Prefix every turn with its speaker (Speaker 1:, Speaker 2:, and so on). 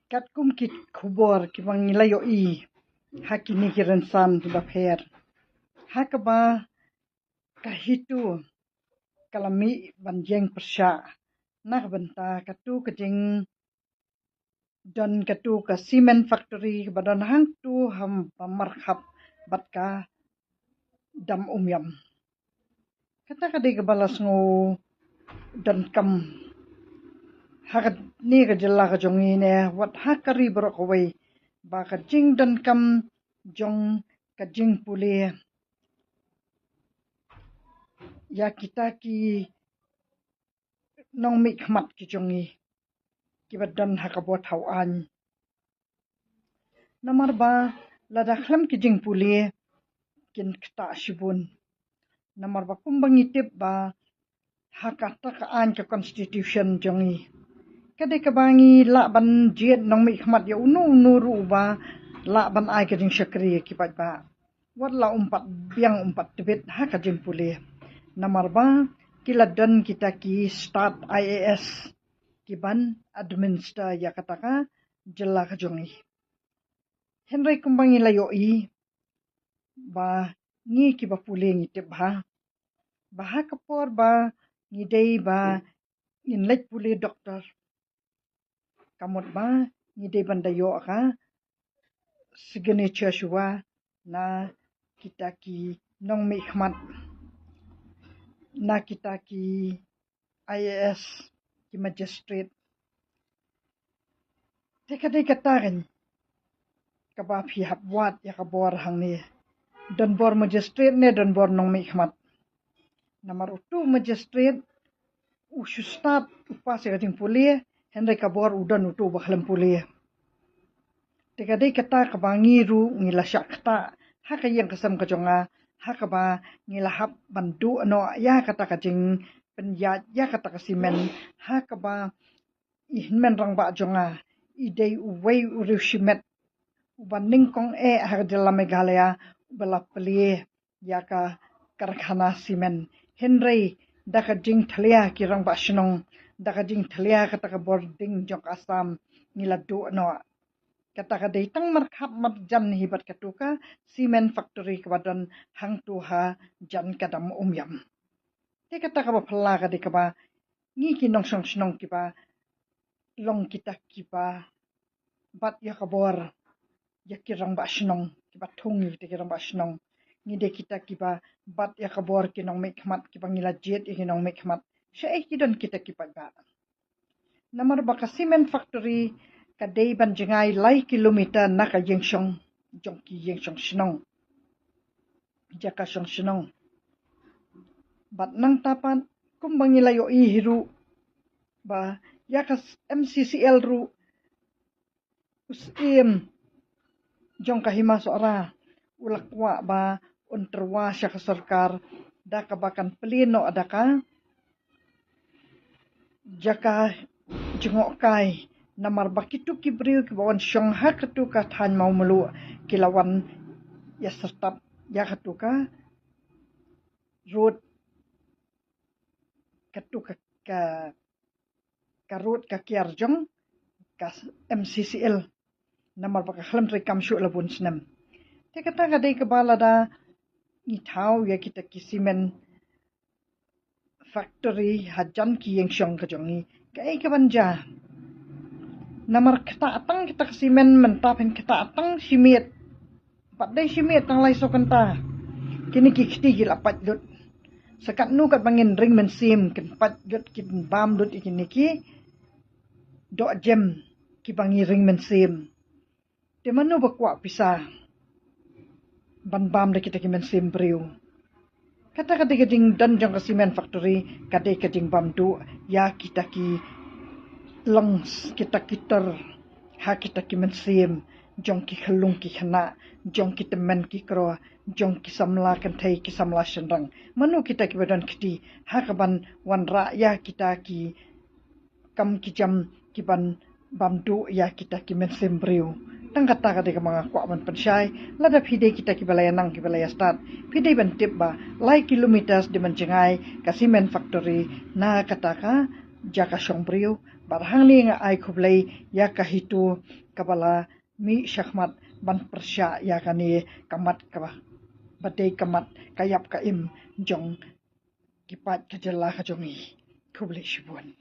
Speaker 1: Kat kum kit khubor ki bangilayo I hakini kiransan ba pher hakaba kahitu kalami banjeng persya nak benta katu kajing don katu ka cement factory badon hang tu ham pamarkhap batka dam umyam kata kadi kebalas ngo don kam hakat ni ka jalla ka jongi ne wat hakari brokowai ba ka jing don kam jong ka jing pule ya kita ki nong mi khmat ki jongi ki badan hakabot hawan namar ba lada khlam ki jing pule kin kta shibun namar ba kumbangi tip ba hakata ka an ka constitution jongi kade ka bangi la ban jet nong mi khmat ya unu nuru ba la ban ai ka jing shakri ki ba wat la umpat biang umpat tibet haka jing pule namar ba kiladan kita ki start IAS kiban administer ya kataka jella ka jongi Henry kumbangi layo I ba ngi ki ba pule ngi te ba kapor ba ngi dei ba in lek pule doktor kamot ba ngi dei banda yo ka signature shwa na kita ki nong mi khmat na kita ki IAS ki magistrate tekade katarin kaba phi habwat ya kabor hang ni don bor magistrate ne don bor nong mi khmat namar utu magistrate ushu start upas ya ting pulie henry kabor udon utu bakhlam pulie tekade kata kabangi ru ngila syakta haka yang kesam kajonga haka ba ngila hab bandu no ya kata kajing penyat ya kata kasimen haka ba ihmen rang ba jonga idei uwei urushimet ubaning kong har jela Meghalaya bala pelie ya ka karkhana simen henry daka jing thalia ki rang ba shnong daka jing thalia kata ka boarding jok asam ngila du no kata ka deitang markhap marjan hibat katuka cement factory kabadon hang tu ha jan kadam umyam te kata ka ba phalla ka de ka ba ngi ki nong song shnong ki ba long kita ki ba bat ya kabor ya ki rang ba shnong ki ba thung ni te ki rang ba shnong ngi de kita ki ba bat ya kabor ki nong me khmat ki ba ngila jet ki nong me khmat shei ki don kita ki ba namar ba ka cement factory kadai ban jengai lai kilometer nak a yengshong jong ki yengshong shnong jaka shong shnong bat nang tapan kumbangi layo I hiru ba yakas MCCL ru usim jong ka hima sora ulakwa ba unterwa syaka sarkar daka bakan pleno adaka jaka jengok kai namar bakitu kibriu ki bawan syong ha katu ka than mau melu kilawan ya sertap ya katu ka road katu ka road ka kiarjong ka MCCL namar baka khlam tri kam shu labun snam te kata ka dei ka balada ni thau ya kita kisimen factory hajan ki yang syong ka jongi kai ka banja namar kita atang kita kesimen mentapin kita atang simit padai simit tang lai sokanta kini ki khti gil apat lut sakat nu kat bangin ring men sim ken pat lut kin bam lut ikini ki do jem ki bangi ring men sim te manu bakwa pisa ban bam de kita ki men sim briu kata kata geding dan jong cement factory kade keding bam du ya kita ki lungs kita kitar ha kita ki men sim jong ki khalung ki khana jong ki temen ki kro jong ki samla kan thai ki samla shendang manu kita ki badan khti ha ka ban wan ra ya kita ki kam ki jam ki ban bam du ya kita ki men sim briu tang kata kata ka mga kwa man pansyai lada pide kita ki balaya nang ki balaya start pide ban tip ba lai kilometers di menjengai ka cement factory na kata ka jaka syong briu barhang ni nga ai khublei ya kahitu kabala mi syakmat ban persya ya kani kamat ka badai kamat kayap ka im jong kipat kajela kajongi khublei shibun